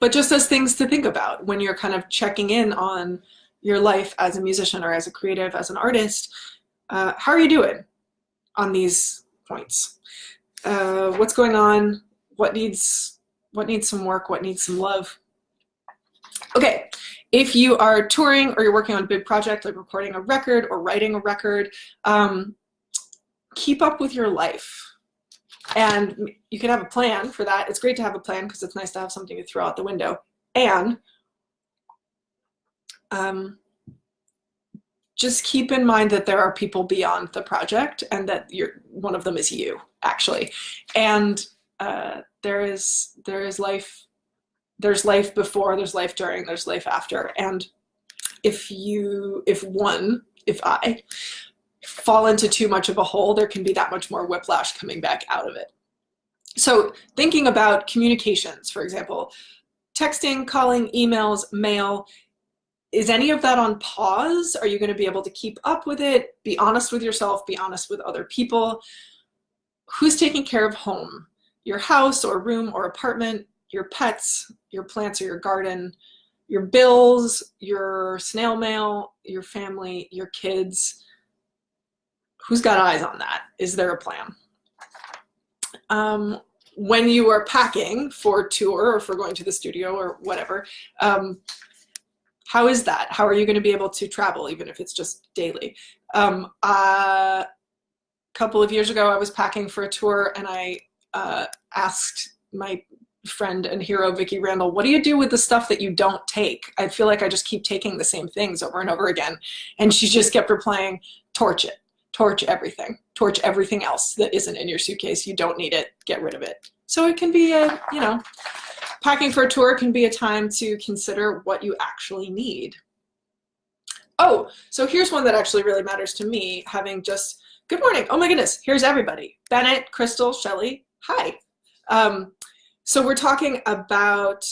But just as things to think about when you're kind of checking in on your life as a musician or as a creative, as an artist, how are you doing on these points? What's going on? What needs some work? What needs some love? Okay, if you are touring or you're working on a big project like recording a record or writing a record, keep up with your life. And you can have a plan for that. It's great to have a plan because it's nice to have something to throw out the window. And just keep in mind that there are people beyond the project and that one of them is you, actually. And there is life. There's life before, there's life during, there's life after. And if I fall into too much of a hole, there can be that much more whiplash coming back out of it. So thinking about communications, for example, texting, calling, emails, mail, is any of that on pause? Are you going to be able to keep up with it? Be honest with yourself, be honest with other people. Who's taking care of home? Your house or room or apartment, your pets, your plants or your garden, your bills, your snail mail, your family, your kids. Who's got eyes on that? Is there a plan? When you are packing for tour or for going to the studio or whatever, how is that? How are you going to be able to travel, even if it's just daily? A couple of years ago, I was packing for a tour, and I asked my friend and hero, Vicki Randall, what do you do with the stuff that you don't take? I feel like I just keep taking the same things over and over again. And she just kept replying, torch it. Torch everything. Torch everything else that isn't in your suitcase. You don't need it. Get rid of it. So it can be packing for a tour can be a time to consider what you actually need. Oh, so here's one that actually really matters to me, having just, good morning. Oh my goodness, here's everybody. Bennett, Crystal, Shelley, hi. Um, so we're talking about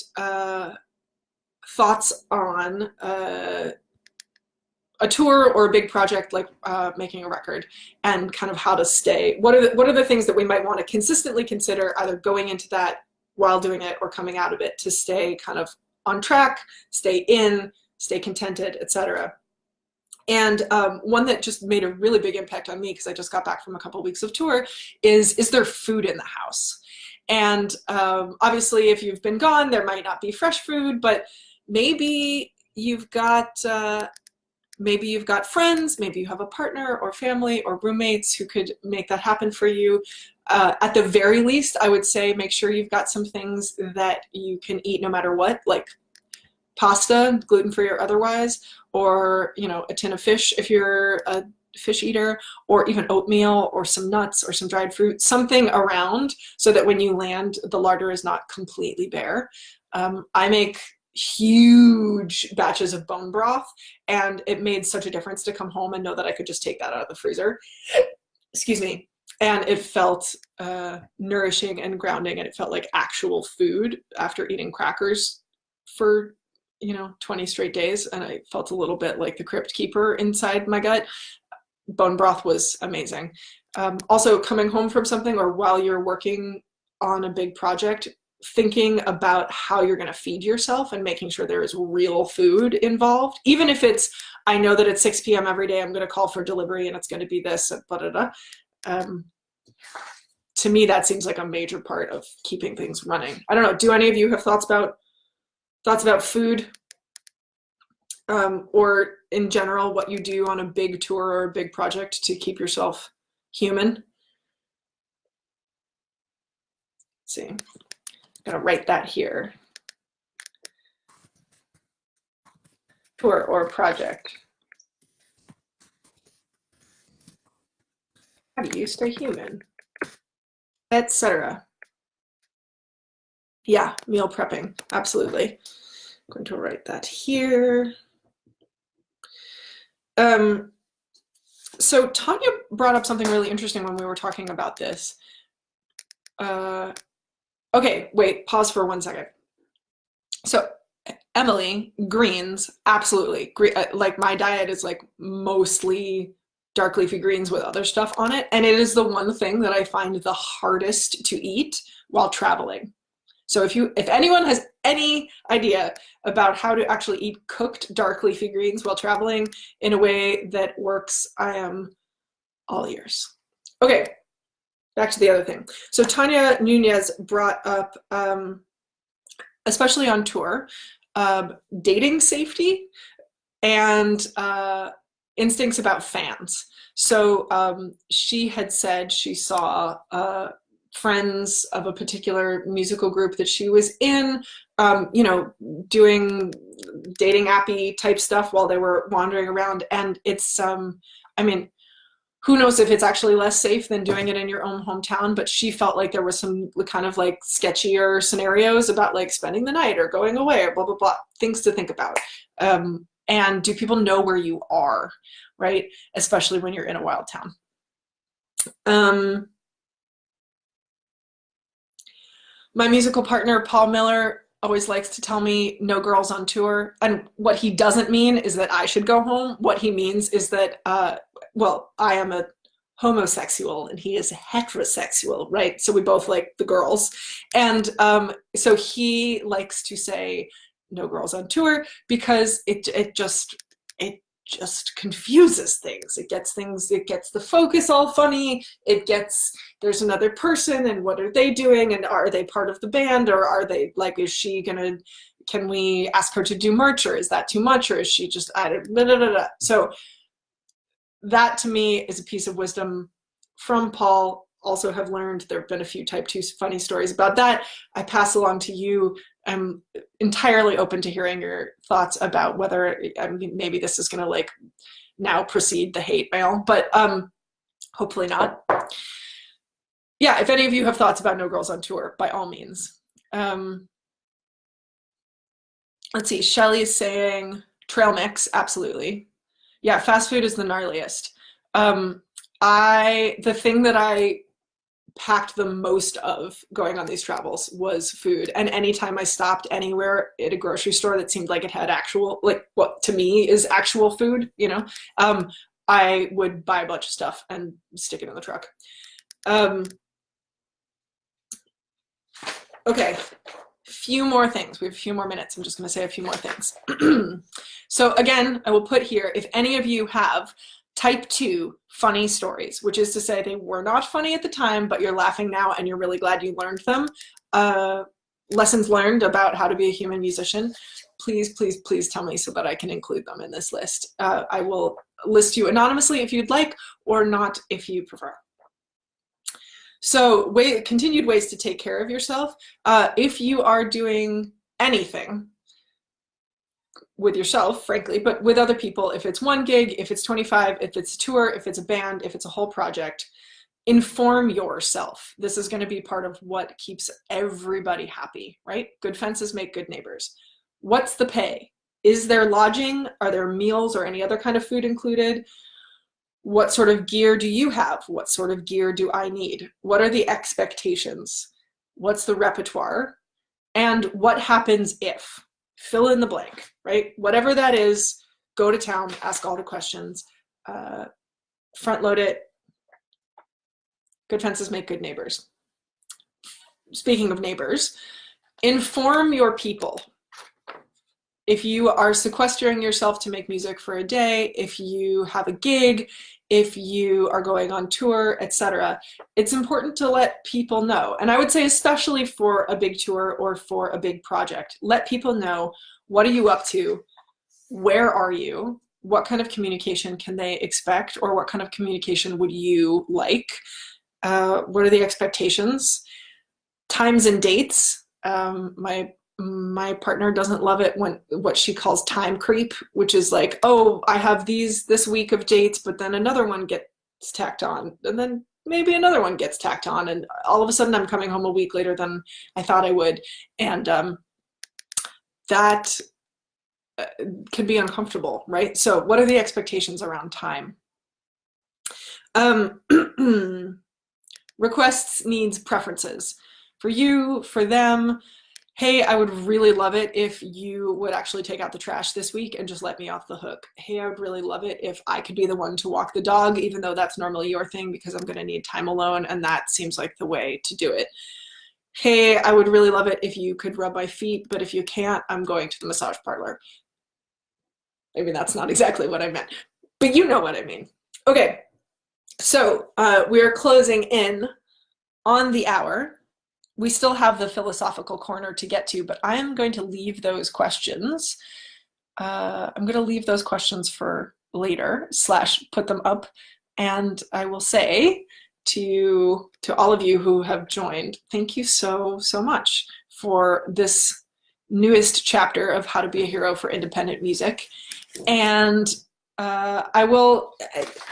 thoughts on a tour or a big project like making a record, and kind of how to stay. What are the things that we might want to consistently consider, either going into that, while doing it, or coming out of it, to stay kind of on track, stay contented, etc. And one that just made a really big impact on me, because I just got back from a couple of weeks of tour, is there food in the house? And obviously, if you've been gone, there might not be fresh food, but maybe you've got friends, maybe you have a partner or family or roommates who could make that happen for you. At the very least, I would say make sure you've got some things that you can eat no matter what, like pasta, gluten-free or otherwise, or a tin of fish if you're a fish eater, or even oatmeal or some nuts or some dried fruit, something around, so that when you land, the larder is not completely bare. I make huge batches of bone broth, and it made such a difference to come home and know that I could just take that out of the freezer. Excuse me. And it felt nourishing and grounding, and it felt like actual food after eating crackers for 20 straight days, and I felt a little bit like the crypt keeper inside my gut. Bone broth was amazing. Also, coming home from something, or while you're working on a big project, thinking about how you're going to feed yourself and making sure there is real food involved, even if it's, I know that at 6 p.m. every day I'm going to call for delivery and it's going to be this, and blah, blah, blah. To me, that seems like a major part of keeping things running. I don't know. Do any of you have thoughts about food, or in general, what you do on a big tour or a big project to keep yourself human? Let's see. I'm gonna write that here. Tour or project. How do you stay human? Etc. Yeah, meal prepping, absolutely. I'm going to write that here. So Tanya brought up something really interesting when we were talking about this. Okay, wait, pause for 1 second. So Emily, greens, absolutely. Like my diet is like mostly dark leafy greens with other stuff on it, and it is the one thing that I find the hardest to eat while traveling. So if anyone has any idea about how to actually eat cooked dark leafy greens while traveling in a way that works, I am all ears. Okay, back to the other thing. So Tanya Nunez brought up, especially on tour, dating safety and instincts about fans. So she had said she saw friends of a particular musical group that she was in, doing dating appy type stuff while they were wandering around. And it's, I mean, who knows if it's actually less safe than doing it in your own hometown, but she felt like there was some kind of like sketchier scenarios about like spending the night or going away or blah, blah, blah, things to think about. And do people know where you are, right? Especially when you're in a wild town. My musical partner, Paul Miller, always likes to tell me no girls on tour. And what he doesn't mean is that I should go home. What he means is that, well, I am a homosexual and he is heterosexual, right? So we both like the girls. And so he likes to say no girls on tour because it just confuses things. It gets the focus all funny. There's another person, and what are they doing? And are they part of the band, or are they like, can we ask her to do merch, or is that too much, or is she just, I don't, blah, blah, blah, blah. So that to me is a piece of wisdom from Paul. Also have learned there have been a few type 2 funny stories about that. I pass along to you. I'm entirely open to hearing your thoughts about whether, I mean, maybe this is going to like now precede the hate mail, but hopefully not. Yeah, if any of you have thoughts about No Girls on Tour, by all means. Let's see, Shelly is saying trail mix, absolutely. Yeah, fast food is the gnarliest. Um, the thing that I packed the most of going on these travels was food. And anytime I stopped anywhere at a grocery store that seemed like it had actual, like what to me is actual food, um, I would buy a bunch of stuff and stick it in the truck. Um, okay, few more things. We have a few more minutes. I'm just going to say a few more things. So again, I will put here, if any of you have type 2 funny stories, which is to say they were not funny at the time, but you're laughing now and you're really glad you learned them, lessons learned about how to be a human musician, please, please, please tell me so that I can include them in this list. I will list you anonymously if you'd like, or not if you prefer. So continued ways to take care of yourself. If you are doing anything with yourself, frankly, but with other people, if it's one gig, if it's 25, if it's a tour, if it's a band, if it's a whole project, inform yourself. This is going to be part of what keeps everybody happy, right? Good fences make good neighbors. What's the pay? Is there lodging? Are there meals or any other kind of food included? What sort of gear do you have? What sort of gear do I need? What are the expectations? What's the repertoire? And what happens if? Fill in the blank, right? Whatever that is, go to town, ask all the questions, front load it. Good fences make good neighbors. Speaking of neighbors, inform your people. If you are sequestering yourself to make music for a day, if you have a gig, if you are going on tour, etc., it's important to let people know. And I would say especially for a big tour or for a big project, let people know, what are you up to? Where are you? What kind of communication can they expect, or what kind of communication would you like? What are the expectations? Times and dates. My partner doesn't love it when what she calls time creep, which is like, oh, I have this week of dates, but then another one gets tacked on, and then maybe another one gets tacked on, and all of a sudden I'm coming home a week later than I thought I would, and that can be uncomfortable, right? So what are the expectations around time? Requests, needs, preferences. For you, for them, hey, I would really love it if you would actually take out the trash this week and just let me off the hook. Hey, I would really love it if I could be the one to walk the dog, even though that's normally your thing because I'm going to need time alone, and that seems like the way to do it. Hey, I would really love it if you could rub my feet, but if you can't, I'm going to the massage parlor. Maybe that's not exactly what I meant, but you know what I mean. Okay, so we're closing in on the hour. We still have the philosophical corner to get to, but I am going to leave those questions. I'm going to leave those questions for later / put them up. And I will say to all of you who have joined, thank you so much for this newest chapter of How to Be a Hero for Independent Music. And I will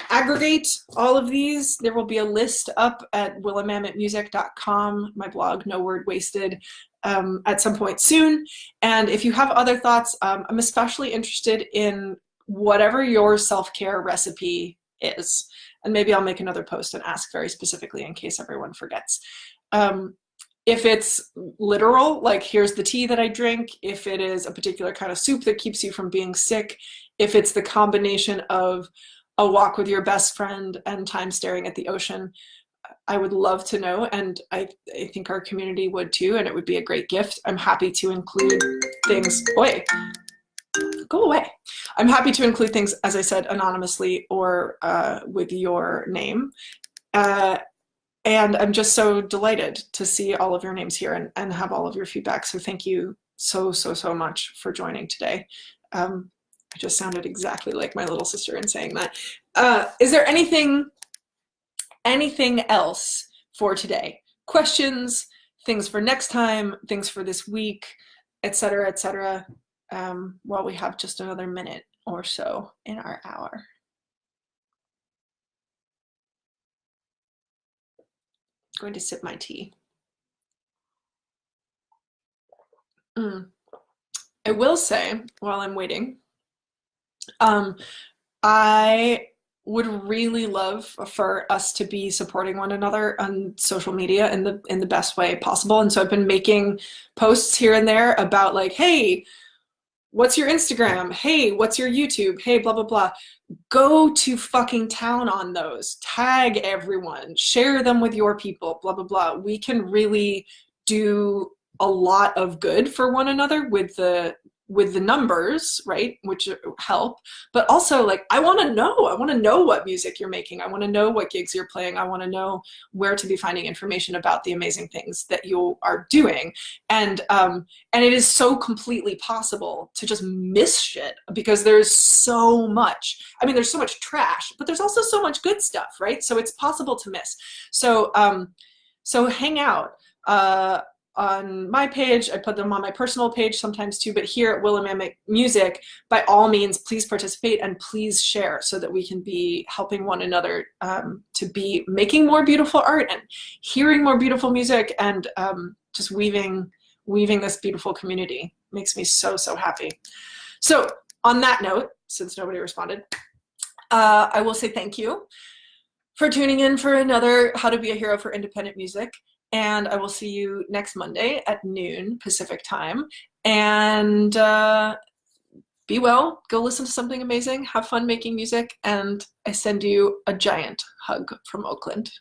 aggregate all of these. There will be a list up at willamametmusic.com, my blog, No Word Wasted, at some point soon. And if you have other thoughts, I'm especially interested in whatever your self-care recipe is. And maybe I'll make another post and ask very specifically in case everyone forgets. If it's literal, like here's the tea that I drink, if it is a particular kind of soup that keeps you from being sick, if it's the combination of a walk with your best friend and time staring at the ocean, I would love to know, and I think our community would too, and it would be a great gift. I'm happy to include things, go away. I'm happy to include things, as I said, anonymously or with your name. And I'm just so delighted to see all of your names here and have all of your feedback. So thank you so much for joining today. I just sounded exactly like my little sister in saying that. Is there anything else for today? Questions, things for next time, things for this week, etc., etc. While we have just another minute or so in our hour. I'm going to sip my tea. I will say, while I'm waiting, I would really love for us to be supporting one another on social media in the best way possible. And so I've been making posts here and there about like, hey, what's your Instagram? Hey, what's your YouTube? Hey, blah blah blah. Go to fucking town on those. Tag everyone. Share them with your people. Blah blah blah. We can really do a lot of good for one another with the numbers, right? Which help. But also like I want to know what music you're making. I want to know what gigs you're playing. I want to know where to be finding information about the amazing things that you are doing. And it is so completely possible to just miss shit because there's so much. I mean, there's so much trash, but there's also so much good stuff, right? So it's possible to miss. So hang out. On my page, I put them on my personal page sometimes too, but here at Willa Mamet Music, by all means, please participate and please share so that we can be helping one another to be making more beautiful art and hearing more beautiful music and just weaving this beautiful community. Makes me so, so happy. So on that note, since nobody responded, I will say thank you for tuning in for another How to Be a Hero for Independent Music. And I will see you next Monday at noon Pacific time. And be well, go listen to something amazing, have fun making music, and I send you a giant hug from Oakland.